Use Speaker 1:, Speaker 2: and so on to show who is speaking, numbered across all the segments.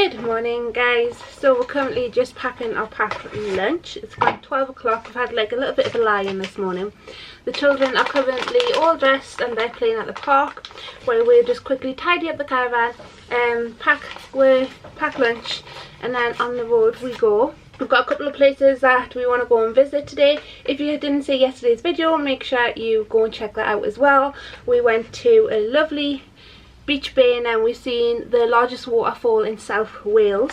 Speaker 1: Good morning guys, so we're currently just packing our packed lunch. It's about 12 o'clock. We've had like a little bit of a lie-in this morning. The children are currently all dressed and they're playing at the park, where we'll just quickly tidy up the caravan, pack lunch, and then on the road we go. We've got a couple of places that we want to go and visit today. If you didn't see yesterday's video, make sure you go and check that out as well. We went to a lovely beach bay and then we've seen the largest waterfall in South Wales.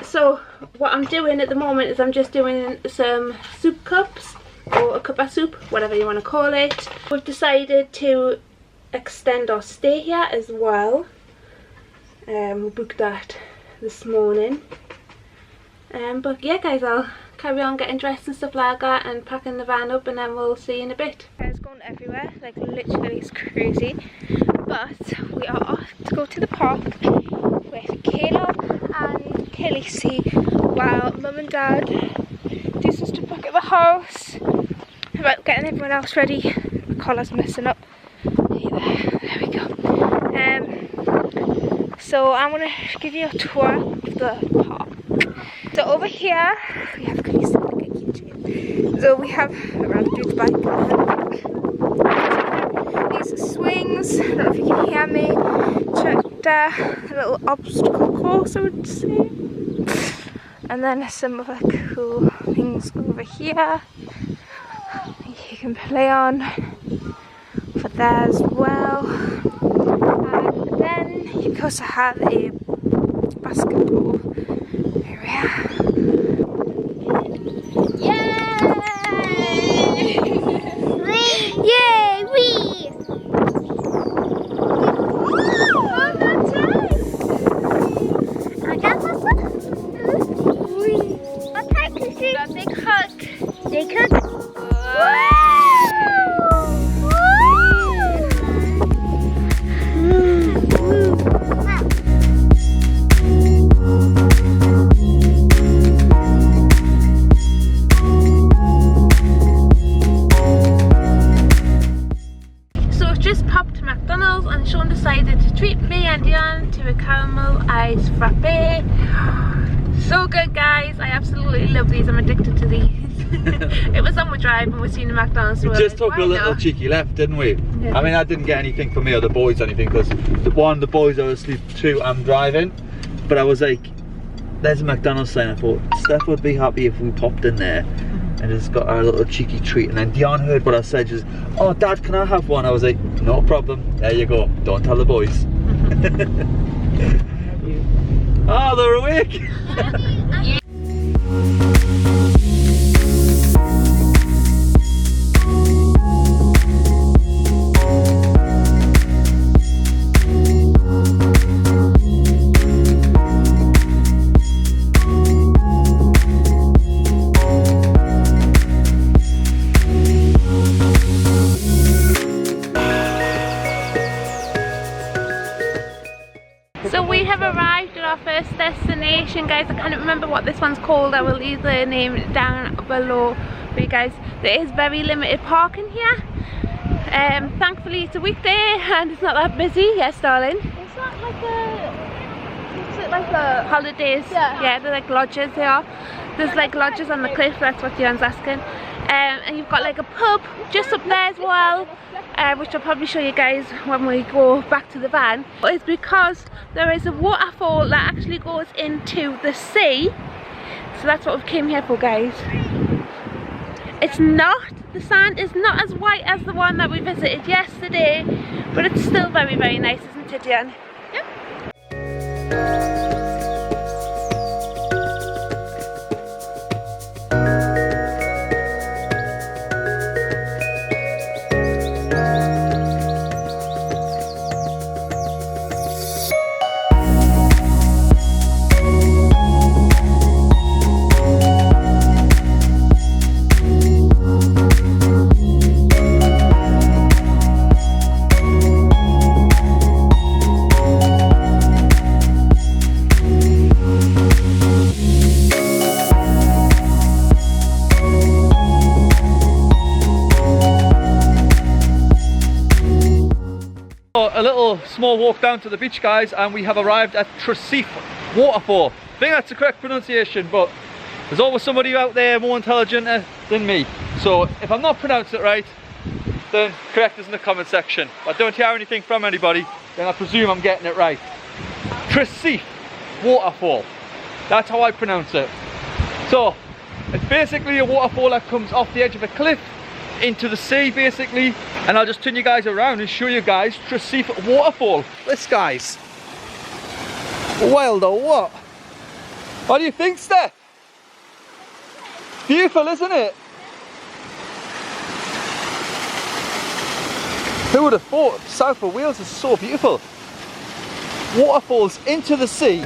Speaker 1: So what I'm doing at the moment is I'm just doing some soup cups, or a cup of soup, whatever you want to call it. We've decided to extend our stay here as well. We booked that this morning. But yeah guys, I'll carry on getting dressed and stuff like that and packing the van up, and then we'll see you in a bit. It's going everywhere, like literally it's crazy. But we are off to go to the park with Caleb and Khaleesi while Mum and Dad do some stuff back at the house about getting everyone else ready. The collar's messing up. There we go. So I'm going to give you a tour of the park. So over here we have Khaleesi like a keychain. So we have a rabbit dude's bike. These are swings. I don't know if you can hear me. Tractor, a little obstacle course I would say. And then some other cool things over here you can play on for there as well. And then you also have a basketball area. Yay! Wee! Big hug. Big hug. So I've just popped to McDonald's and Sean decided to treat me and Dion to a caramel ice frappe. So good guys, I absolutely love these, I'm addicted to these. It was on the drive and we're seeing the McDonald's.
Speaker 2: We just took a little cheeky left, didn't we? Yeah. I mean, I didn't get anything for me or the boys or anything, because the boys are asleep, two, I'm driving. But I was like, there's a McDonald's sign. I thought Steph would be happy if we popped in there and just got our little cheeky treat. And then Dion heard what I said, just, oh Dad, can I have one? I was like, no problem, there you go, don't tell the boys. Oh, they're awake.
Speaker 1: So we have arrived at our first destination guys. I can't remember what this one's called. I will leave the name down below for you guys. There is very limited parking here. Thankfully it's a weekday and it's not that busy. Yes darling?
Speaker 3: It's not like a... Is it like a...
Speaker 1: Holidays. Yeah, they're like lodges they are. There's like lodges on the cliff, that's what Dion's asking. And you've got like a pub just up there as well, which I'll probably show you guys when we go back to the van. But it's because there is a waterfall that actually goes into the sea, so that's what we came here for guys. It's not, the sand is not as white as the one that we visited yesterday, but it's still very very nice, isn't it Dion?
Speaker 3: Yep.
Speaker 2: little small walk down to the beach, guys, and we have arrived at Treceif Waterfall. I think that's the correct pronunciation, but there's always somebody out there more intelligent than me. So if I'm not pronouncing it right, then correct us in the comment section. If I don't hear anything from anybody, then I presume I'm getting it right. Treceif Waterfall. That's how I pronounce it. So it's basically a waterfall that comes off the edge of a cliff into the sea, basically. And I'll just turn you guys around and show you guys Treceif Waterfall. This, guys, wild or what? What do you think, Steph? Beautiful, isn't it? Who would have thought south of Wales is so beautiful? Waterfalls into the sea.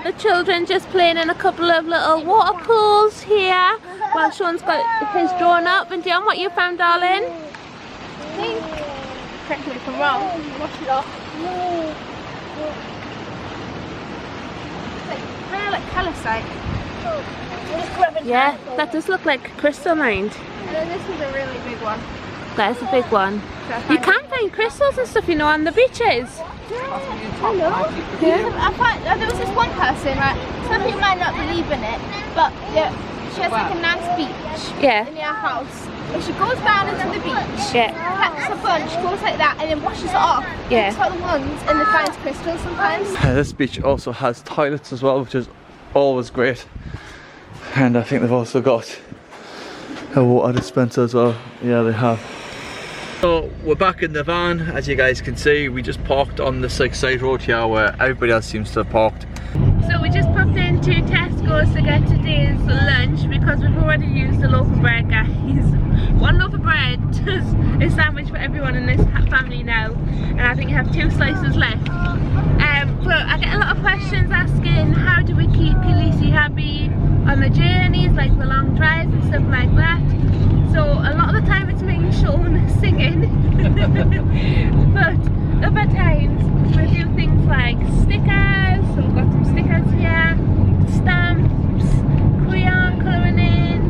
Speaker 1: The children just playing in a couple of little water pools here while Sean's got his drawn up. And Dion, what you found, darling?
Speaker 3: I think, correct me if I'm wrong, wash it off. It's kind of like calcite.
Speaker 1: Yeah, that does look like crystalline.
Speaker 3: And then this is a really big one.
Speaker 1: That is a big one. You can find crystals and stuff, you know, on the beaches.
Speaker 3: Yeah. I find, there was this one person, right? Some people might not believe in it, but she has like a nice beach in our house. And she goes down into the beach, packs a bunch, goes like that, and then washes it off. Picks out the ones and then finds crystals sometimes.
Speaker 2: This beach also has toilets as well, which is always great. And I think they've also got a water dispenser as well. Yeah, they have. So we're back in the van. As you guys can see, we just parked on this like side road here where everybody else seems to have parked.
Speaker 1: So we just popped into Tesco's to get today's lunch because we've already used the loaf of bread, guys. One loaf of bread does a sandwich for everyone in this family now, and I think you have 2 slices left. But I get a lot of questions asking how do we keep Khaleesi happy on the journeys, like the long drives and stuff like that. So a lot of the time it's making Sean singing, but other times we do things like stickers. So we've got some stickers here, stamps, crayon colouring in,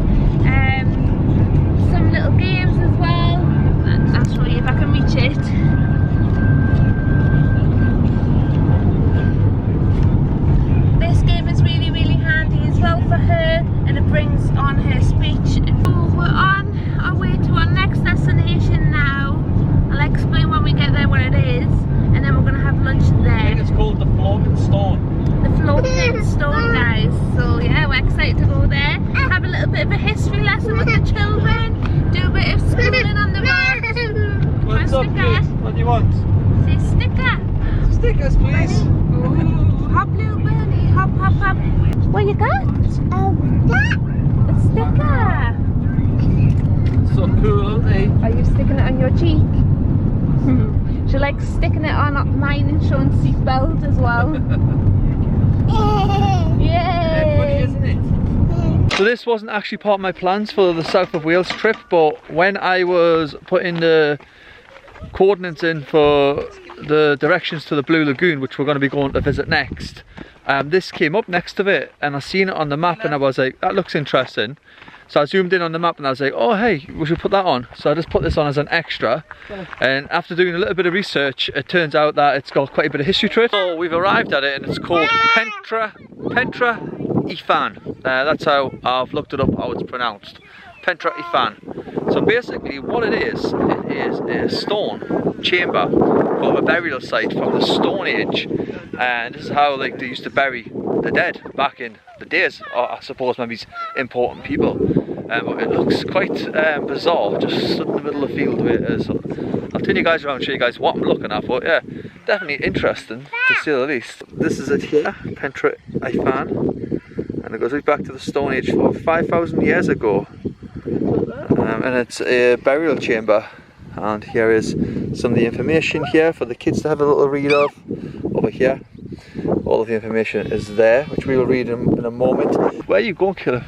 Speaker 1: some little games as well. I'll show you if I can reach it. This game is really, really handy as well for her, and it brings on her speech. So we're on our way to our next destination now. I'll explain when we get there what it is, and then we're going to have lunch there.
Speaker 2: I think it's called the Floating Stone.
Speaker 1: The Floating Stone, guys.
Speaker 2: Stickers, please.
Speaker 1: Ooh, hop little birdie, hop, hop, hop. What you got? A sticker.
Speaker 2: So cool, aren't they?
Speaker 1: Are you sticking it on your cheek? She likes sticking it on mine and Sean's seatbelt as well. Yay!
Speaker 2: Funny, isn't it? So this wasn't actually part of my plans for the South of Wales trip, but when I was putting the coordinates in for the directions to the Blue Lagoon, which we're going to be going to visit next, this came up next to it, and I seen it on the map and I was like, that looks interesting. So I zoomed in on the map and I was like, oh hey, we should put that on. So I just put this on as an extra, and after doing a little bit of research, it turns out that it's got quite a bit of history to it. So we've arrived at it, and it's called Pentra Ifan. That's how I've looked it up, how it's pronounced. Pentra Ifan. So basically what it is a stone chamber for a burial site from the Stone Age, and this is how like they used to bury the dead back in the days, or I suppose maybe important people. But it looks quite bizarre, just stood in the middle of the field where it is. So I'll turn you guys around and show you guys what I'm looking at, but yeah, definitely interesting to say the least. This is it here, Pentra Ifan, and it goes right back to the Stone Age, 5,000 years ago. And it's a burial chamber, and here is some of the information here for the kids to have a little read of. Over here, all of the information is there, which we will read in a moment. Where are you going, Killer?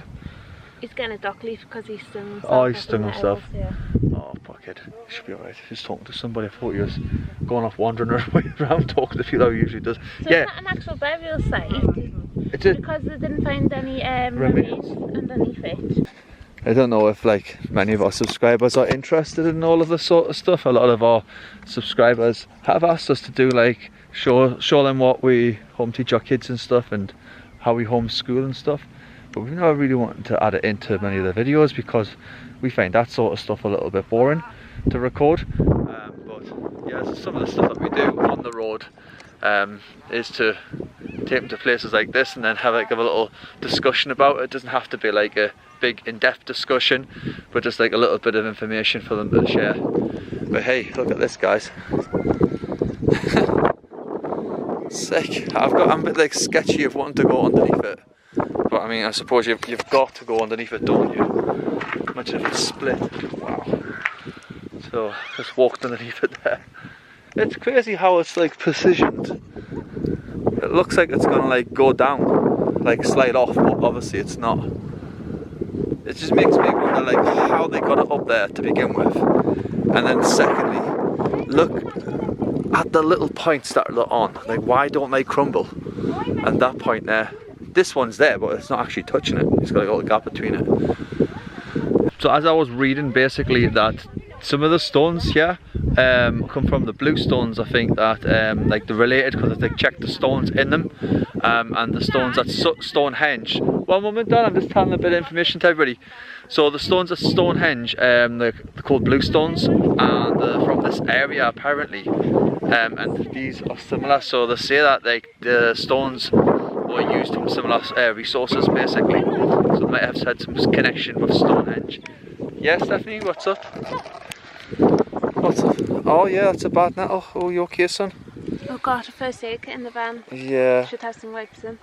Speaker 1: He's getting a dock leaf because he's stung himself.
Speaker 2: Oh, he's stung himself.
Speaker 1: Yeah.
Speaker 2: Oh, poor kid. He should be alright. He's talking to somebody. I thought he was going off wandering around talking to people how he usually does.
Speaker 1: So
Speaker 2: yeah.
Speaker 1: it's not an actual burial site?
Speaker 2: It's a,
Speaker 1: because they didn't find any remains underneath it.
Speaker 2: I don't know if like many of our subscribers are interested in all of this sort of stuff. A lot of our subscribers have asked us to do like show them what we home teach our kids and stuff, and how we homeschool and stuff. But we've never really wanted to add it into many of the videos because we find that sort of stuff a little bit boring to record. But yeah, so some of the stuff that we do on the road is to take them to places like this and then have like a little discussion about it. It doesn't have to be like a big in-depth discussion, but just like a little bit of information for them to share. But hey, look at this, guys. Sick. I'm a bit like sketchy of wanting to go underneath it, but I mean, I suppose you've got to go underneath it, don't you? Imagine if it's split. Wow. So just walked underneath it there. It's crazy how it's like positioned. It looks like it's gonna like go down, like slide off, but obviously it's not. It just makes me wonder like how they got it up there to begin with, and then secondly, look at the little points that are on. Like, why don't they crumble? And that point there, this one's there, but it's not actually touching it. It's got a little gap between it. So as I was reading, basically that some of the stones here come from the blue stones. I think that like they're related because they checked the stones in them, and the stones at Stonehenge. One moment, Dan, I'm just telling a bit of information to everybody. So the stones at Stonehenge, they're called blue stones, and they're from this area apparently, and these are similar. So they say that like the stones were used from similar resources basically. So they might have had some connection with Stonehenge. Yeah, Stephanie, what's up? What's up? Oh yeah, that's a bad nettle. Oh, you okay, son?
Speaker 1: Oh god, a first aid kit in the van.
Speaker 2: Yeah.
Speaker 1: Should have some wipes in.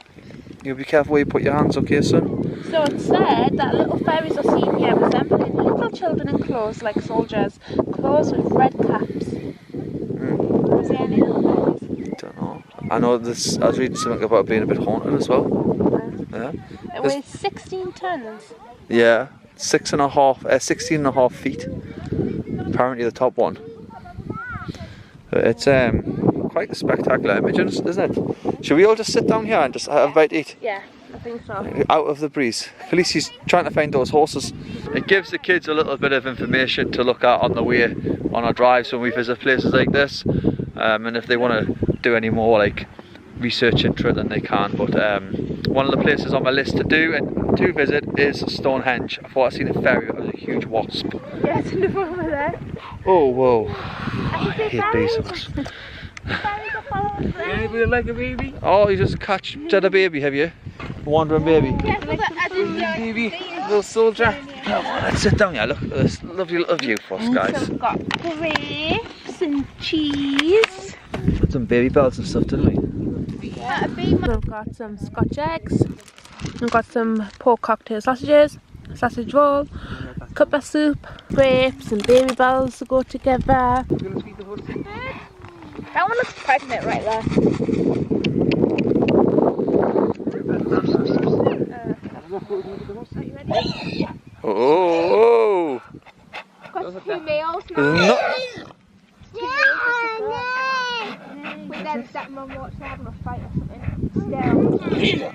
Speaker 2: You'll be careful where you put your hands, okay, son?
Speaker 1: So it said that little fairies are seen here resembling little children in clothes like soldiers. Clothes with red caps. Is there any little fairies?
Speaker 2: Don't know. I know this. I was reading something about it being a bit haunted as well. Yeah.
Speaker 1: It weighs 16 tons.
Speaker 2: Yeah. 16 and a half feet. Apparently the top one. But it's quite a spectacular image, isn't it? Should we all just sit down here and just have a bite to eat?
Speaker 1: Yeah, I think so.
Speaker 2: Out of the breeze. Felicia's trying to find those horses. It gives the kids a little bit of information to look at on the way on our drives when we visit places like this. And if they want to do any more like research into it, then they can. But one of the places on my list to do and to visit is Stonehenge. I thought I seen a fairy. It was a huge wasp.
Speaker 1: Yeah, it's in the front of there.
Speaker 2: Oh whoa! I hate bees.
Speaker 4: Anybody like a baby?
Speaker 2: Oh, you just had a baby, have you? A wandering baby.
Speaker 4: Baby, little soldier.
Speaker 2: Come on, let's sit down here. Look at this lovely little view for us, guys.
Speaker 1: So we've got grapes and cheese.
Speaker 2: some baby bells and stuff, didn't we?
Speaker 3: Yeah, a bee.
Speaker 1: We've got some Scotch eggs. We've got some pork cocktail sausages, sausage roll, cup of soup, grapes and baby bells to go together.
Speaker 3: That one looks pregnant right there.
Speaker 2: Oh!
Speaker 3: Got 2 males
Speaker 2: No.
Speaker 3: with their stepmom watching having a fight or something. Still.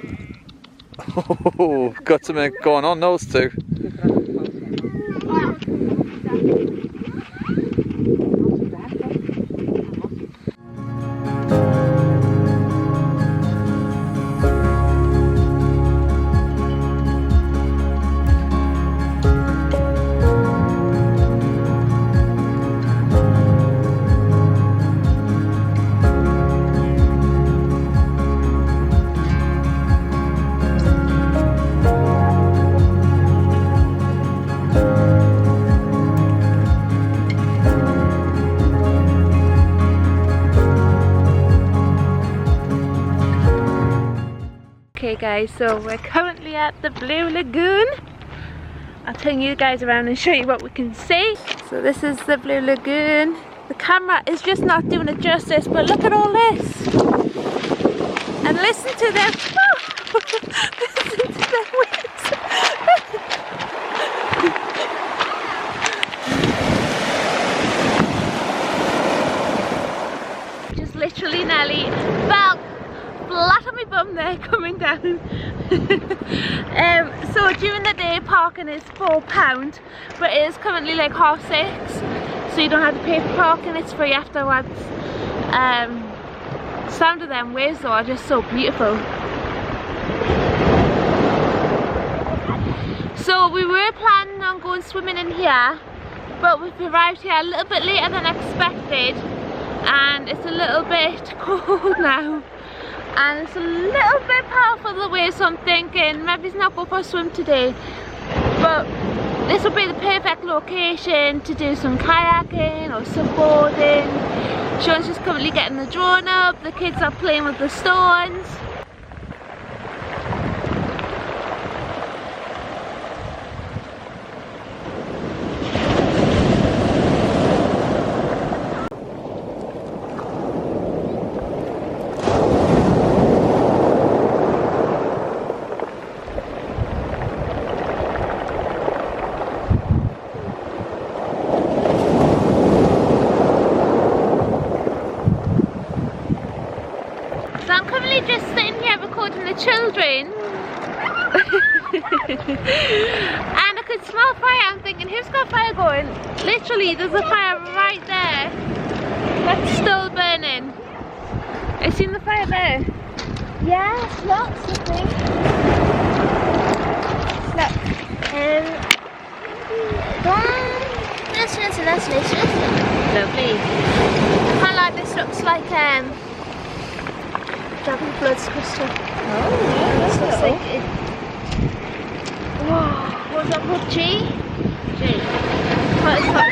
Speaker 2: Oh, got something going on those two.
Speaker 1: Okay guys, so we're currently at the Blue Lagoon. I'll turn you guys around and show you what we can see. So this is the Blue Lagoon. The camera is just not doing it justice, but look at all this. And listen to them. Listen to them waves. Just literally nearly fell flat on my bum there coming down. So during the day parking is £4, but it is currently like 6:30, so you don't have to pay for parking, it's free afterwards. Sound of them waves though are just so beautiful. So we were planning on going swimming in here, but we've arrived here a little bit later than expected, and it's a little bit cold now. And it's a little bit powerful the way, so I'm thinking maybe it's not go for a swim today, but this will be the perfect location to do some kayaking or sunboarding. Sean's just currently getting the drone up, the kids are playing with the stones. So I'm currently just sitting here recording the children and I could smell fire. I'm thinking, who's got fire going? Literally there's a fire right there that's still burning. Have you seen the fire there?
Speaker 3: Yes, lots of things. Look, that's delicious.
Speaker 1: Lovely.
Speaker 3: Kind of like this looks like Dragon Blood's crystal.
Speaker 1: Oh yeah,
Speaker 3: This looks like it. Whoa, what's that called? G? What is that?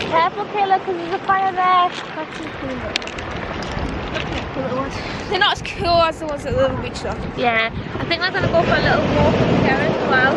Speaker 1: Careful Kayla, because there's a fire there.
Speaker 3: That's too cool. They're not as cool as the ones at the beach though.
Speaker 1: Yeah, I think we're going to go for a little walk in here as well.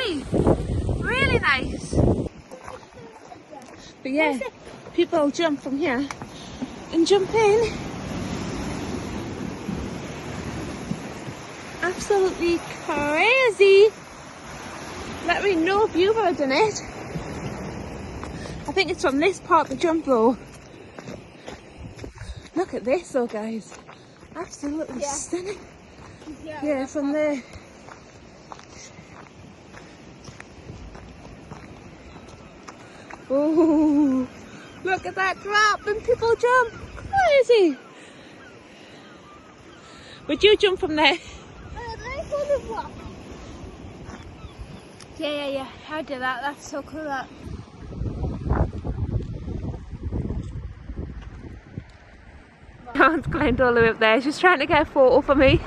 Speaker 1: really, really nice. But yeah, people jump from here and jump in. Absolutely crazy. Let me know if you've ever done it. I think it's from this part the jump though. Look at this though, guys. Absolutely stunning. Yeah, from there. Oh, look at that drop and people jump. Crazy. Would you jump from there?
Speaker 3: Yeah. I did that. That's so cool. That.
Speaker 1: Aunt's climbed all the way up there. She's trying to get a photo for me.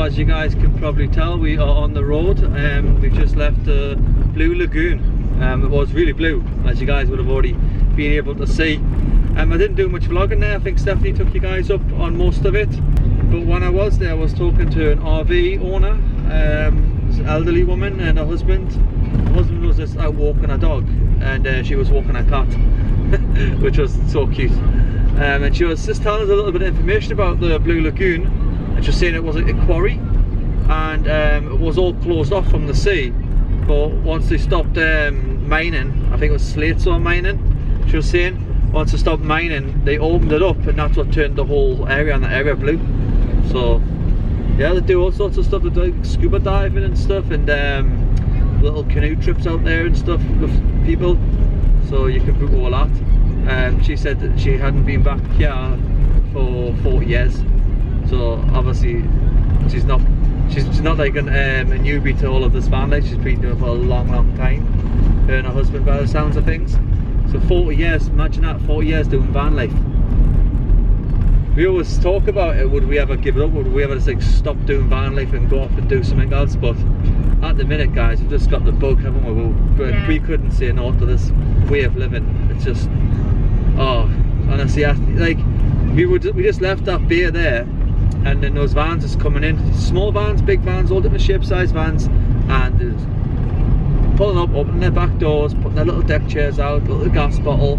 Speaker 2: As you guys can probably tell, we are on the road. We've just left the Blue Lagoon. It was really blue, as you guys would have already been able to see. I didn't do much vlogging there. I think Stephanie took you guys up on most of it. But when I was there, I was talking to an RV owner, an elderly woman and her husband. The husband was just out walking a dog, and she was walking a cat, which was so cute. And she was just telling us a little bit of information about the Blue Lagoon. Just saying it was a quarry, and it was all closed off from the sea, but once they stopped mining, I think it was slate-stone mining, she was saying, once they stopped mining they opened it up, and that's what turned the whole area and that area blue. So yeah, they do all sorts of stuff. They do like scuba diving and stuff, and little canoe trips out there and stuff with people, so you can book all that. She said that she hadn't been back here for 40 years. So obviously she's not like a newbie to all of this van life. She's been doing it for a long time, her and her husband by the sounds of things. So 40 years, imagine that, 40 years doing van life. We always talk about it, would we ever give it up, would we ever just like stop doing van life and go off and do something else, but at the minute guys, we've just got the bug, haven't we? We couldn't say no to this way of living. It's just, oh, honestly, like we just left that beer there, and then those vans is coming in, small vans, big vans, all different shape, size vans, and there's pulling up, opening their back doors, putting their little deck chairs out, little gas bottle,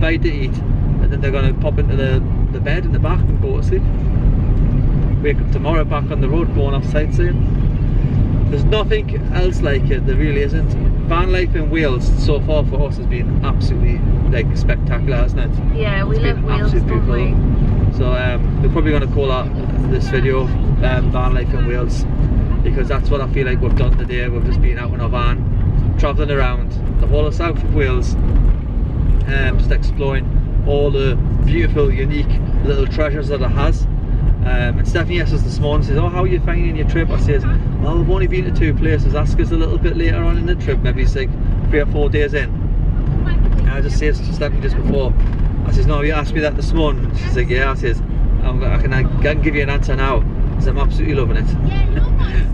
Speaker 2: bite to eat, and then they're going to pop into the bed in the back and go to sleep. Wake up tomorrow back on the road going off sightseeing. There's nothing else like it, there really isn't. Van life in Wales so far for us has been absolutely like spectacular, hasn't it?
Speaker 1: Yeah, we love Wales, don't we?
Speaker 2: So we're probably going to call this video van life in Wales, because that's what I feel like we've done today. We've just been out in our van, travelling around the whole of south of Wales, just exploring all the beautiful, unique little treasures that it has. And Stephanie asked us this morning, says, oh, how are you finding your trip? I says, well, we've only been to 2 places. Ask us a little bit later on in the trip, maybe it's like 3 or 4 days in. And I just said to Stephanie just before I says, no, you asked me that this morning. She's like, yeah. I says, I can give you an answer now. I said, I'm absolutely loving it.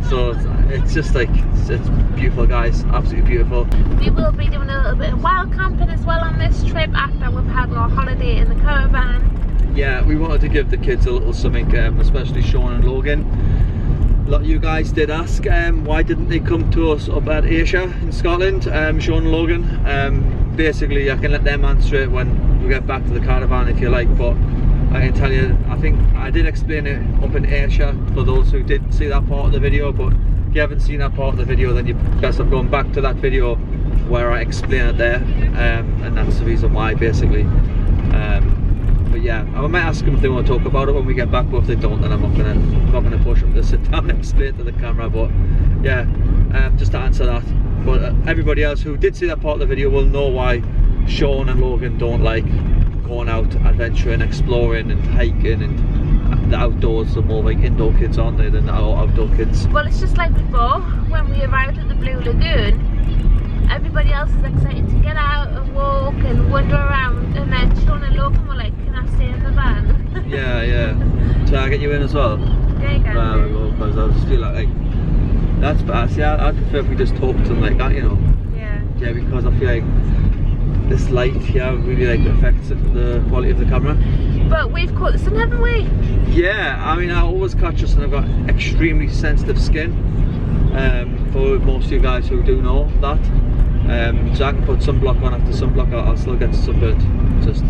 Speaker 2: So it's just like, it's beautiful, guys, absolutely beautiful.
Speaker 1: We will be doing a little bit of wild camping as well on this trip after we've had our holiday in the caravan.
Speaker 2: Yeah, we wanted to give the kids a little something, especially Sean and Logan. A lot of you guys did ask why didn't they come to us up at Ayrshire in Scotland, Sean and Logan. Basically, I can let them answer it when we get back to the caravan if you like, but I can tell you, I think I did explain it up in Ayrshire for those who didn't see that part of the video, but if you haven't seen that part of the video, then you best have gone back to that video where I explain it there, and that's the reason why, basically. But yeah, I might ask them if they want to talk about it when we get back, but if they don't, then I'm not gonna push them to sit down and explain to the camera. But yeah, just to answer that. But everybody else who did see that part of the video will know why Sean and Logan don't like going out adventuring, exploring and hiking and the outdoors. They're more like indoor kids, aren't they, than outdoor kids?
Speaker 1: Well, it's just like before, when we arrived at the Blue Lagoon, everybody else is excited to get out and walk and wander around, and then Sean and Logan were like, can I stay in the van?
Speaker 2: Yeah. So I get you in as well?
Speaker 1: Yeah, you can.
Speaker 2: Because I just feel like that's bad. See, I'd prefer if we just talk to them like that, you know?
Speaker 1: Yeah.
Speaker 2: Yeah, because I feel like this light here really like affects the quality of the camera.
Speaker 1: But we've caught the sun, haven't we?
Speaker 2: Yeah, I mean, I always catch the sun. I've got extremely sensitive skin. For most of you guys who do know that. So I can put sunblock on after sunblock, I'll still get sunburned. Just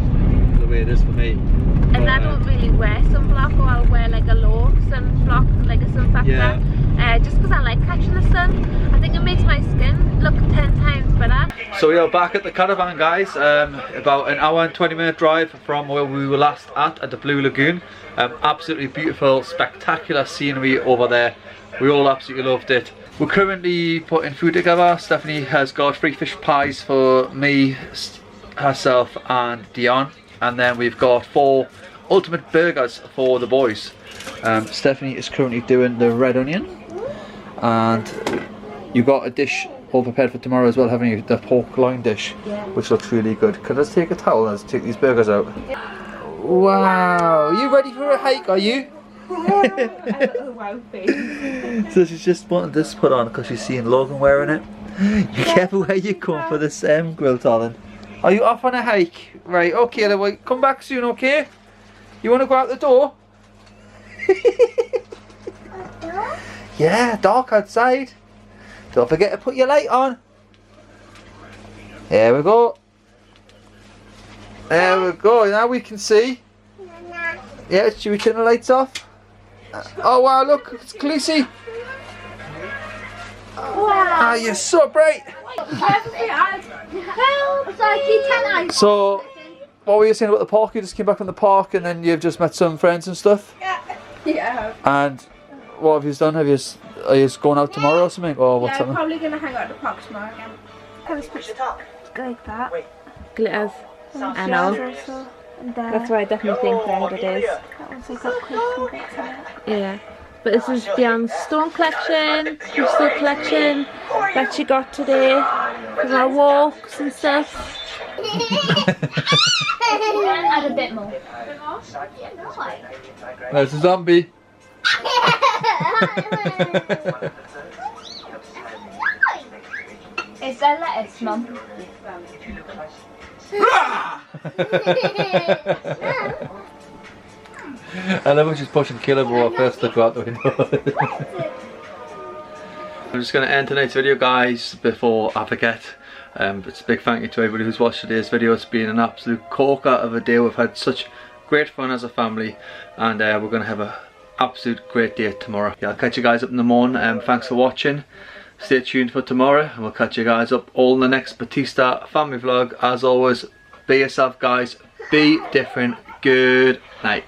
Speaker 2: the way it is for me.
Speaker 1: And
Speaker 2: but,
Speaker 1: I don't really wear sunblock, or I'll wear like a low sunblock, like a sun factor.
Speaker 2: Yeah.
Speaker 1: Just because I like catching the sun. I think it makes my skin look 10 times better.
Speaker 2: So we are back at the caravan, guys. About an hour and 20-minute drive from where we were last at the Blue Lagoon. Absolutely beautiful, spectacular scenery over there. We all absolutely loved it. We're currently putting food together. Stephanie has got 3 fish pies for me, herself and Dion. And then we've got 4 ultimate burgers for the boys. Stephanie is currently doing the red onion. And you've got a dish all prepared for tomorrow as well, haven't you? The pork loin dish, yeah, which looks really good. Could I just take a towel and take these burgers out? Wow, you ready for a hike, are you? So she's just wanted this put on because she's seen Logan wearing it. You careful where you come for this grill, darling. Are you off on a hike? Right, okay, then we'll come back soon, okay? You want to go out the door? Yeah, dark outside. Don't forget to put your light on. There we go. There we go, now we can see. Yeah, should we turn the lights off? Oh wow, look, it's Khaleesi. Wow. Ah, you're so bright. So, what were you saying about the park? You just came back from the park and then you've just met some friends and stuff?
Speaker 3: Yeah.
Speaker 2: And what have you done? Are you going out tomorrow or something? Or what's happening?
Speaker 3: I'm probably going to hang out at the park tomorrow again. Can we switch the top?
Speaker 1: Like that. Glitters. I know. That's why I definitely think that it is.
Speaker 3: That one's got quite bits in it.
Speaker 1: Yeah. But this is Dion's stone collection, crystal collection that she got today from our walks and stuff.
Speaker 3: Add a bit more.
Speaker 2: There's a zombie.
Speaker 3: Is there lettuce, Mum?
Speaker 2: I love when she's pushing Killable first to go out the window. I'm just going to end tonight's video, guys, before I forget. It's a big thank you to everybody who's watched today's video. It's been an absolute corker of a day. We've had such great fun as a family, and we're going to have an absolute great day tomorrow. Yeah, I'll catch you guys up in the morning. Thanks for watching. Stay tuned for tomorrow, and we'll catch you guys up all in the next Batista family vlog. As always, be yourself, guys. Be different. Good night.